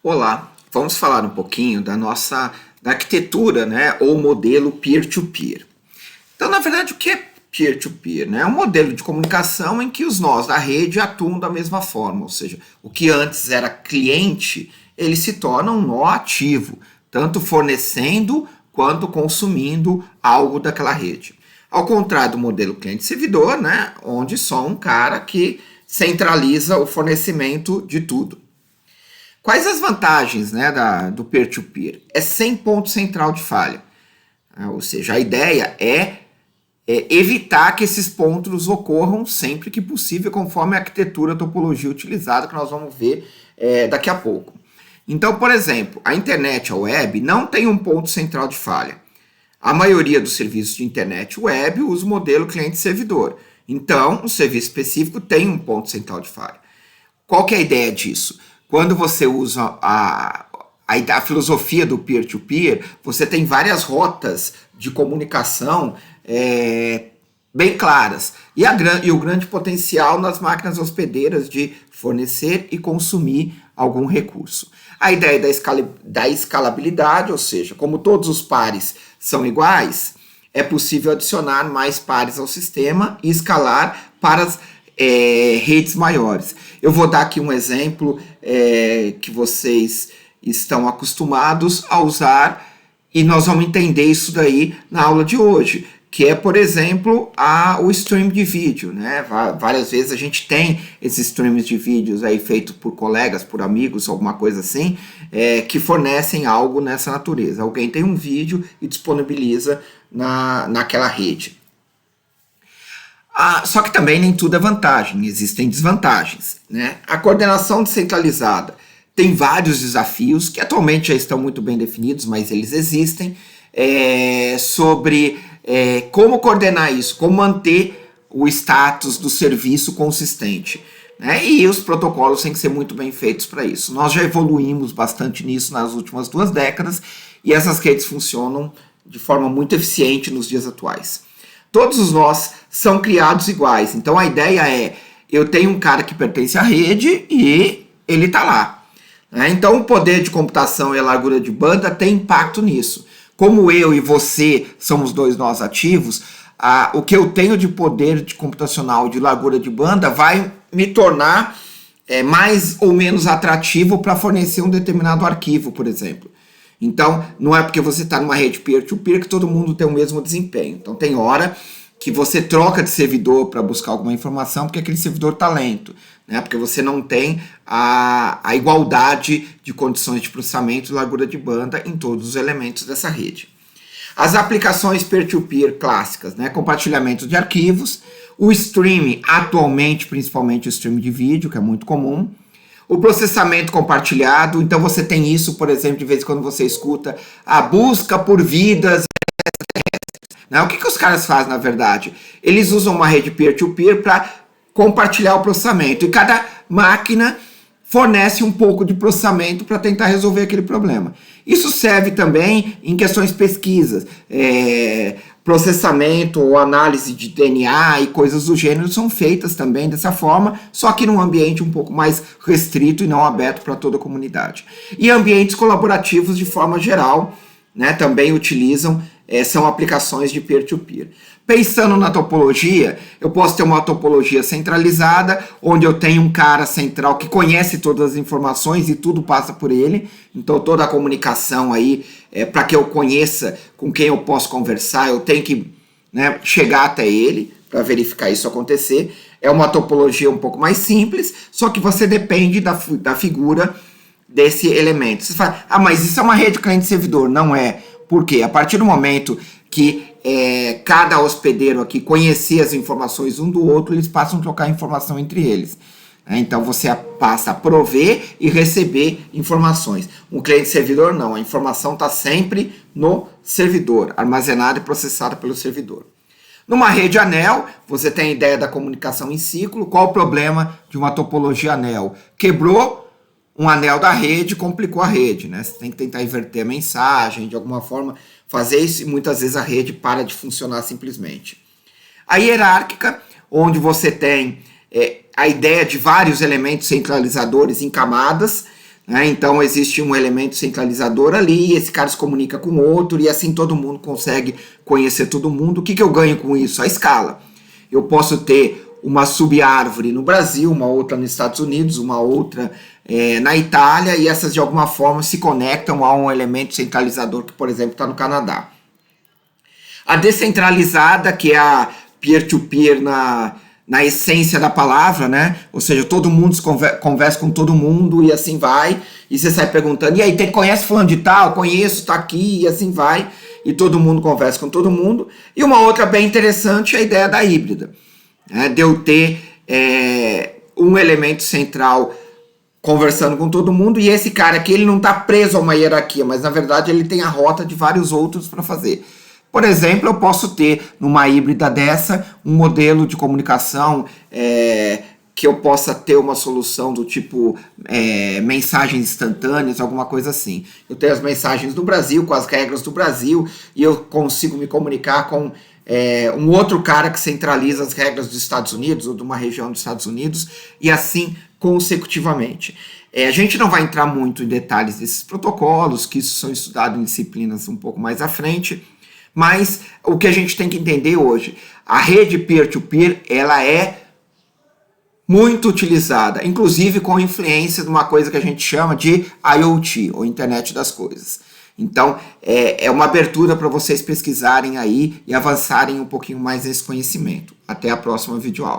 Olá, vamos falar um pouquinho da arquitetura, né, ou modelo peer-to-peer. Então, na verdade, o que é peer-to-peer? Né? É um modelo de comunicação em que os nós da rede atuam da mesma forma, ou seja, o que antes era cliente, ele se torna um nó ativo, tanto fornecendo quanto consumindo algo daquela rede. Ao contrário do modelo cliente-servidor, né, onde só um cara que centraliza o fornecimento de tudo. Quais as vantagens, né, do peer-to-peer? É sem ponto central de falha. Ou seja, a ideia é evitar que esses pontos ocorram sempre que possível, conforme a arquitetura, a topologia utilizada, que nós vamos ver daqui a pouco. Então, por exemplo, a internet, a web, não tem um ponto central de falha. A maioria dos serviços de internet web usa o modelo cliente-servidor. Então, um serviço específico tem um ponto central de falha. Qual que é a ideia disso? Quando você usa a filosofia do peer-to-peer, você tem várias rotas de comunicação bem claras. E o grande potencial nas máquinas hospedeiras de fornecer e consumir algum recurso. A ideia da escalabilidade, ou seja, como todos os pares são iguais, é possível adicionar mais pares ao sistema e escalar para as redes maiores. Eu vou dar aqui um exemplo que vocês estão acostumados a usar e nós vamos entender isso daí na aula de hoje, que é, por exemplo, o stream de vídeo, né? Várias vezes a gente tem esses streams de vídeos aí feitos por colegas, por amigos, alguma coisa assim, que fornecem algo nessa natureza. Alguém tem um vídeo e disponibiliza naquela rede. Só que também nem tudo é vantagem, existem desvantagens, né? A coordenação descentralizada tem vários desafios que atualmente já estão muito bem definidos, mas eles existem, sobre como coordenar isso, como manter o status do serviço consistente, né? E os protocolos têm que ser muito bem feitos para isso. Nós já evoluímos bastante nisso nas últimas 2 décadas e essas redes funcionam de forma muito eficiente nos dias atuais. Todos os nós são criados iguais. Então a ideia é, eu tenho um cara que pertence à rede e ele está lá. Né? Então o poder de computação e a largura de banda tem impacto nisso. Como eu e você somos 2 nós ativos, o que eu tenho de poder de computacional de largura de banda vai me tornar mais ou menos atrativo para fornecer um determinado arquivo, por exemplo. Então, não é porque você está numa rede peer-to-peer que todo mundo tem o mesmo desempenho. Então, tem hora que você troca de servidor para buscar alguma informação porque aquele servidor está lento, né? Porque você não tem a igualdade de condições de processamento e largura de banda em todos os elementos dessa rede. As aplicações peer-to-peer clássicas, né? Compartilhamento de arquivos, o streaming, atualmente, principalmente o streaming de vídeo, que é muito comum, o processamento compartilhado. Então você tem isso, por exemplo, de vez em quando você escuta a busca por vidas. Né? O que os caras fazem, na verdade? Eles usam uma rede peer-to-peer para compartilhar o processamento. E cada máquina fornece um pouco de processamento para tentar resolver aquele problema. Isso serve também em questões de pesquisas. Processamento ou análise de DNA e coisas do gênero são feitas também dessa forma, só que num ambiente um pouco mais restrito e não aberto para toda a comunidade. E ambientes colaborativos de forma geral, né, também utilizam, são aplicações de peer-to-peer. Pensando na topologia, eu posso ter uma topologia centralizada, onde eu tenho um cara central que conhece todas as informações e tudo passa por ele. Então toda a comunicação aí, para que eu conheça com quem eu posso conversar, eu tenho que, né, chegar até ele para verificar isso acontecer. É uma topologia um pouco mais simples, só que você depende da figura desse elemento. Você fala, mas isso é uma rede cliente-servidor. Não é. Por quê? A partir do momento que cada hospedeiro aqui conhecer as informações um do outro, eles passam a trocar informação entre eles. Então você passa a prover e receber informações. Um cliente-servidor não, a informação está sempre no servidor, armazenada e processada pelo servidor. Numa rede anel, você tem a ideia da comunicação em ciclo. Qual o problema de uma topologia anel? Quebrou um anel da rede, complicou a rede, né? Você tem que tentar inverter a mensagem, de alguma forma fazer isso, e muitas vezes a rede para de funcionar simplesmente. A hierárquica, onde você tem a ideia de vários elementos centralizadores em camadas, né? Então existe um elemento centralizador ali, esse cara se comunica com outro e assim todo mundo consegue conhecer todo mundo. O que eu ganho com isso? A escala. Eu posso ter uma subárvore no Brasil, uma outra nos Estados Unidos, uma outra na Itália, e essas de alguma forma se conectam a um elemento centralizador que, por exemplo, está no Canadá. A descentralizada, que é a peer-to-peer na essência da palavra, né? Ou seja, todo mundo conversa com todo mundo e assim vai, e você sai perguntando, e aí, conhece fulano de tal? Conheço, tá aqui, e assim vai, e todo mundo conversa com todo mundo. E uma outra bem interessante é a ideia da híbrida, né? De eu ter um elemento central conversando com todo mundo, e esse cara aqui, ele não está preso a uma hierarquia, mas na verdade ele tem a rota de vários outros para fazer. Por exemplo, eu posso ter numa híbrida dessa um modelo de comunicação que eu possa ter uma solução do tipo mensagens instantâneas, alguma coisa assim. Eu tenho as mensagens do Brasil, com as regras do Brasil, e eu consigo me comunicar com um outro cara que centraliza as regras dos Estados Unidos ou de uma região dos Estados Unidos, e assim consecutivamente. A gente não vai entrar muito em detalhes desses protocolos, que isso são estudados em disciplinas um pouco mais à frente, mas o que a gente tem que entender hoje, a rede peer-to-peer, ela é muito utilizada, inclusive com influência de uma coisa que a gente chama de IoT, ou Internet das Coisas. Então, é uma abertura para vocês pesquisarem aí e avançarem um pouquinho mais nesse conhecimento. Até a próxima videoaula.